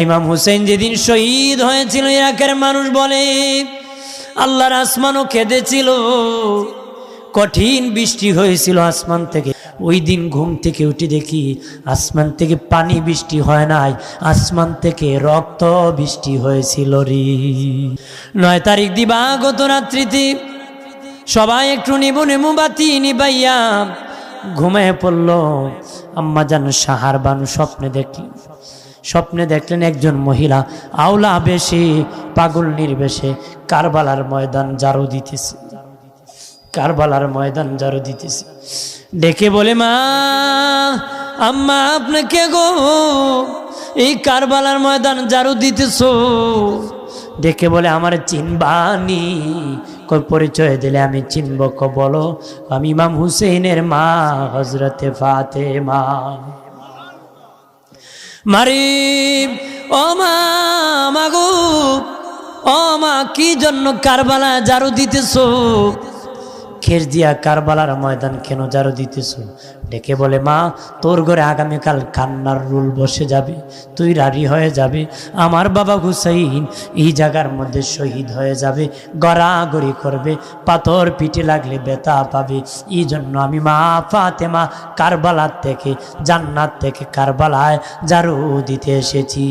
ইমাম হুসেন যেদিন শহীদ হয়েছিল, ইরাকের মানুষ বলে আল্লাহর আসমানও কেঁদেছিল, কঠিন বৃষ্টি হয়েছিল আসমান থেকে। ওই দিন ঘুম থেকে উঠে দেখি আসমান থেকে পানি বৃষ্টি হয় নাই, আসমান থেকে রক্ত বৃষ্টি হয়েছিল রে। 9 তারিখ দিবাগত রাত্রিতে সবাই একটু নেমু বাতি নিবাইয়া ঘুমায় পড়ল। আম্মা জান সাহার বানু স্বপ্নে দেখলেন একজন মহিলা আওলা বেশে, পাগল নির্বেশে কারবালার ময়দান ঝাড়ু দিতেছে। কারবালার ময়দান ঝাড়ু দিতেছে। ডেকে বলে, মা, আম্মা আপনাকে গো, এই কারবালার ময়দান ঝাড়ু দিতেছো? ডেকে বলে, আমার চিনবানি? কই পরিচয় দিলে আমি চিনব? বলো, আমি ইমাম হুসেনের মা, হযরতে ফাতেমা। মারি, ও মা, মাগো, ও মা, কি জন্য কারবালা ঝাড়ু দিতেছো? খের দিয়া কারবালার ময়দান কেন ঝাড়ু দিতেছো? ডেকে বলে, মা, তোর ঘরে আগামীকাল কান্নার রুল বসে যাবে, তুই রাজি হয়ে যাবে। আমার বাবা হুসাইন এই জায়গার মধ্যে শহীদ হয়ে যাবে, গড়াগড়ি করবে, পাথর পিঠে লাগলে ব্যথা পাবে। এই জন্য আমি মা ফাতেমা কারবালার থেকে, জান্নাত থেকে কারবালায় ঝাড়ু দিতে এসেছি।